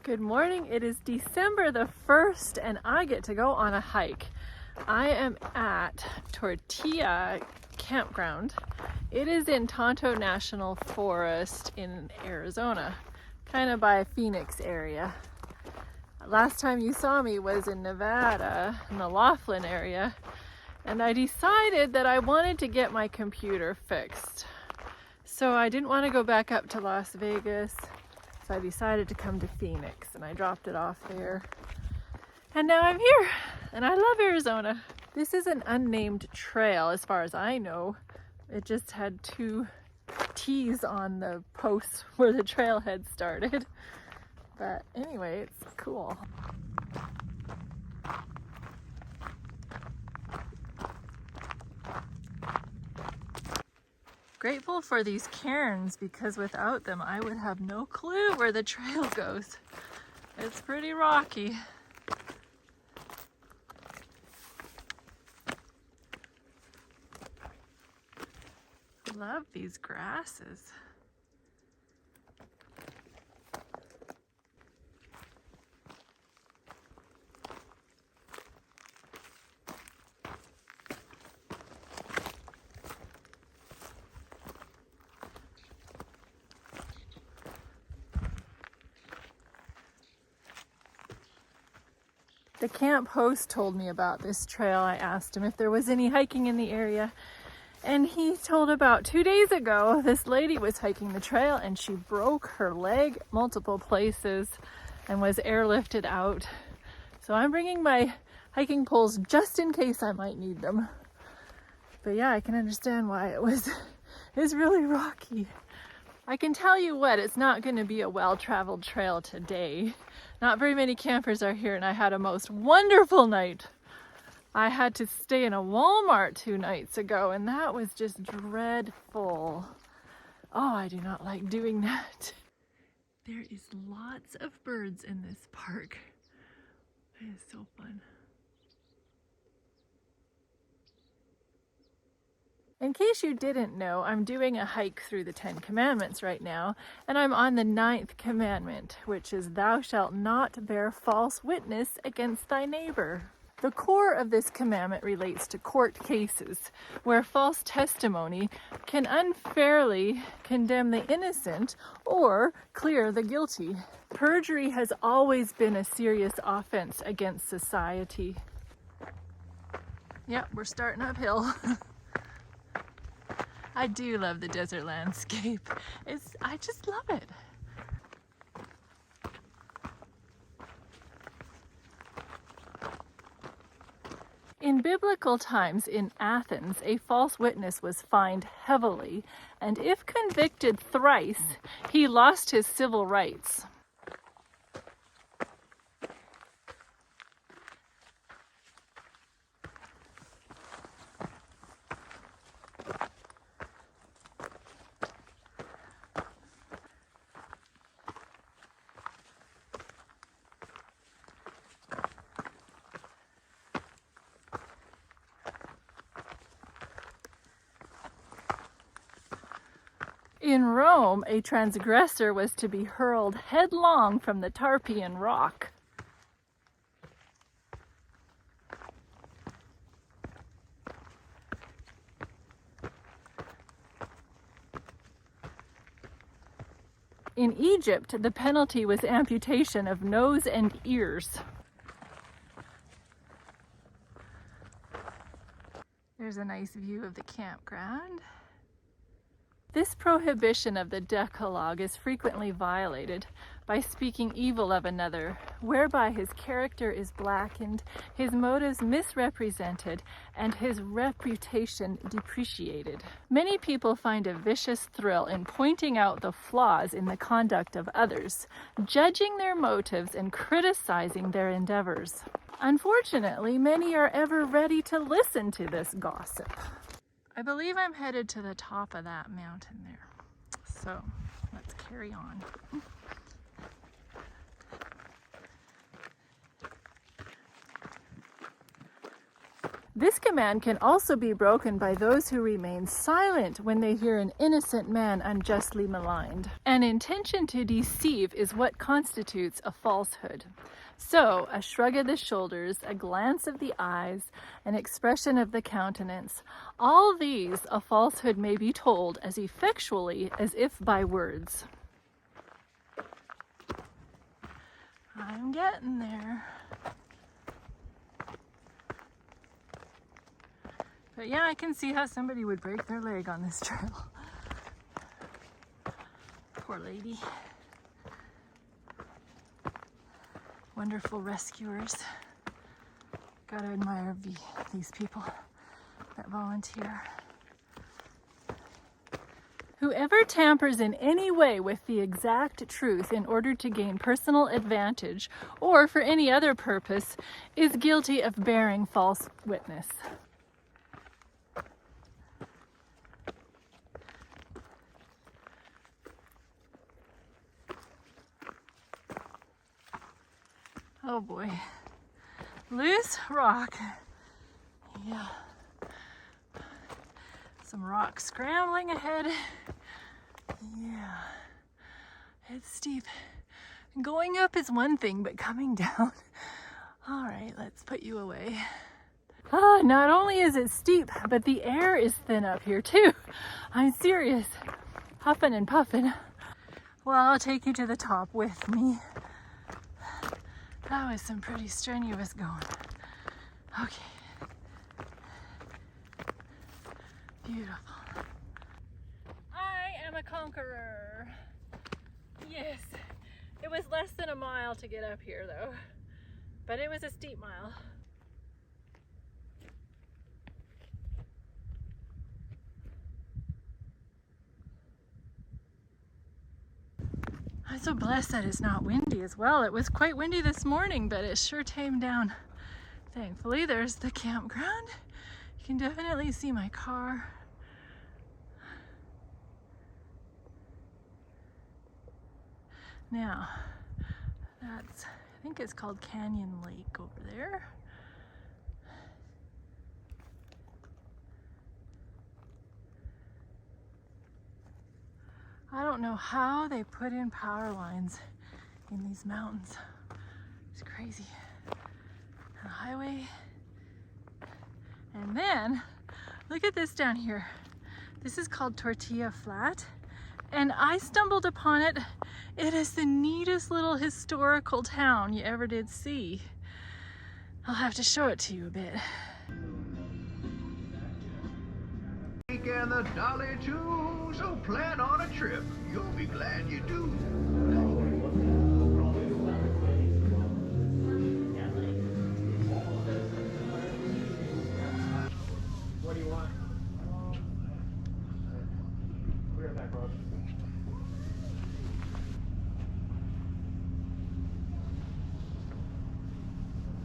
Good morning. It is December the 1st and I get to go on a hike. I am at Tortilla campground. It is in Tonto National Forest in Arizona, kind of by Phoenix area. Last time you saw me was in Nevada, in the Laughlin area, and I decided that I wanted to get my computer fixed. So I didn't want to go back up to Las Vegas. So I decided to come to Phoenix and I dropped it off there. And now I'm here and I love Arizona. This is an unnamed trail as far as I know. It just had 2 T's on the posts where the trailhead started. But anyway, it's cool. Grateful for these cairns because without them I would have no clue where the trail goes. It's pretty rocky. Love these grasses. The camp host told me about this trail. I asked him if there was any hiking in the area, and he told about 2 days ago this lady was hiking the trail and she broke her leg multiple places and was airlifted out. So I'm bringing my hiking poles just in case I might need them. But yeah, I can understand why it's really rocky. I can tell you what, it's not going to be a well-traveled trail today. Not very many campers are here and I had a most wonderful night. I had to stay in a Walmart 2 nights ago and that was just dreadful. Oh, I do not like doing that. There is lots of birds in this park. It is so fun. In case you didn't know, I'm doing a hike through the 10 Commandments right now, and I'm on the 9th commandment, which is thou shalt not bear false witness against thy neighbor. The core of this commandment relates to court cases, where false testimony can unfairly condemn the innocent or clear the guilty. Perjury has always been a serious offense against society. Yep, we're starting uphill. I do love the desert landscape. I just love it. In biblical times in Athens, a false witness was fined heavily, and if convicted thrice, he lost his civil rights. In Rome, a transgressor was to be hurled headlong from the Tarpeian Rock. In Egypt, the penalty was amputation of nose and ears. There's a nice view of the campground. This prohibition of the Decalogue is frequently violated by speaking evil of another, whereby his character is blackened, his motives misrepresented, and his reputation depreciated. Many people find a vicious thrill in pointing out the flaws in the conduct of others, judging their motives and criticizing their endeavors. Unfortunately, many are ever ready to listen to this gossip. I believe I'm headed to the top of that mountain there. So let's carry on. This command can also be broken by those who remain silent when they hear an innocent man unjustly maligned. An intention to deceive is what constitutes a falsehood. So, a shrug of the shoulders, a glance of the eyes, an expression of the countenance, all these a falsehood may be told as effectually as if by words. I'm getting there. But yeah, I can see how somebody would break their leg on this trail. Poor lady. Wonderful rescuers. Gotta admire these people that volunteer. Whoever tampers in any way with the exact truth in order to gain personal advantage or for any other purpose is guilty of bearing false witness. Oh boy. Loose rock. Yeah. Some rock scrambling ahead. Yeah. It's steep. Going up is one thing, but coming down. All right, let's put you away. Oh, not only is it steep, but the air is thin up here too. I'm serious. Huffing and puffing. Well, I'll take you to the top with me. That was some pretty strenuous going. Okay. Beautiful. I am a conqueror. Yes. It was less than a mile to get up here though, but it was a steep mile. I'm so blessed that it's not windy as well. It was quite windy this morning, but it sure tamed down. Thankfully, there's the campground. You can definitely see my car. Now, I think it's called Canyon Lake over there. I don't know how they put in power lines in these mountains. It's crazy. A highway. And then, look at this down here. This is called Tortilla Flat. And I stumbled upon it. It is the neatest little historical town you ever did see. I'll have to show it to you a bit. And the dolly too, so plan on a trip. You'll be glad you do. What do you want? We're back, bro.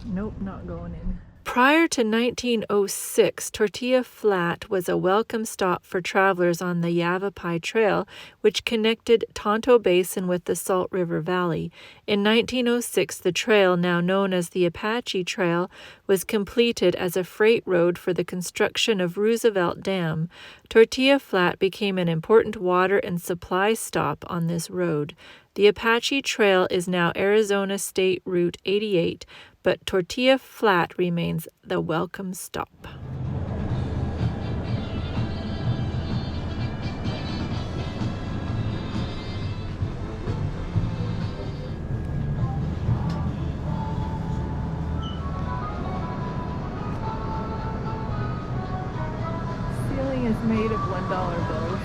Nope, not going in. Prior to 1906, Tortilla Flat was a welcome stop for travelers on the Yavapai Trail, which connected Tonto Basin with the Salt River Valley. In 1906, the trail, now known as the Apache Trail, was completed as a freight road for the construction of Roosevelt Dam. Tortilla Flat became an important water and supply stop on this road. The Apache Trail is now Arizona State Route 88, but Tortilla Flat remains the welcome stop. Ceiling is made of $1 bills.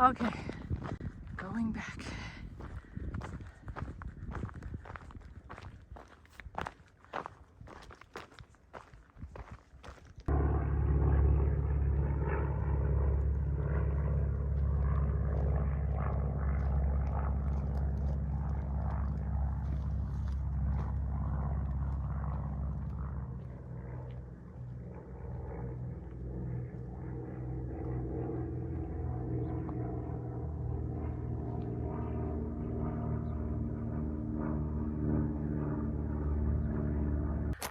Okay, going back.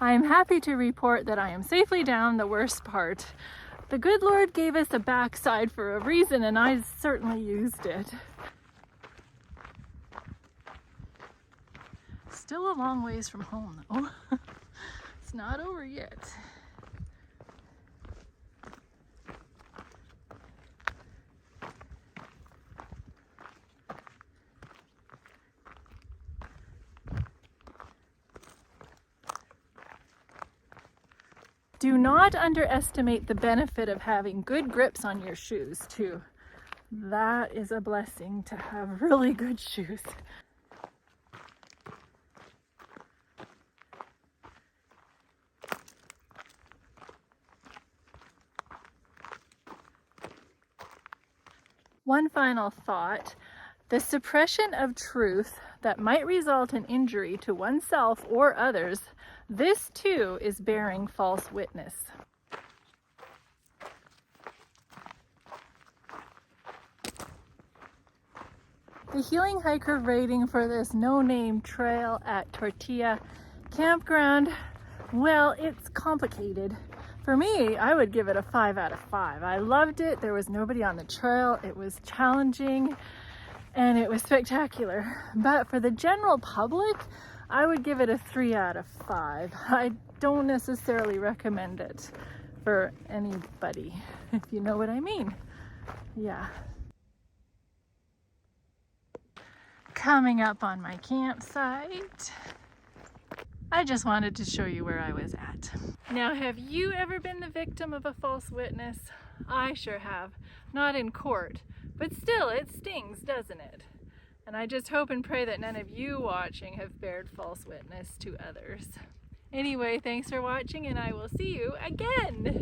I am happy to report that I am safely down the worst part. The good Lord gave us a backside for a reason, and I certainly used it. Still a long ways from home though. It's not over yet. Do not underestimate the benefit of having good grips on your shoes too. That is a blessing to have really good shoes. One final thought. The suppression of truth that might result in injury to oneself or others, this too is bearing false witness. The healing hiker rating for this no-name trail at Tortilla campground, well, it's complicated. For me, I would give it a 5 out of 5. I loved it. There was nobody on the trail. It was challenging and it was spectacular. But for the general public, I would give it a 3 out of 5. I don't necessarily recommend it for anybody, if you know what I mean. Yeah. Coming up on my campsite, I just wanted to show you where I was at. Now, have you ever been the victim of a false witness? I sure have. Not in court, but still it stings, doesn't it? And I just hope and pray that none of you watching have bared false witness to others. Anyway, thanks for watching, and I will see you again.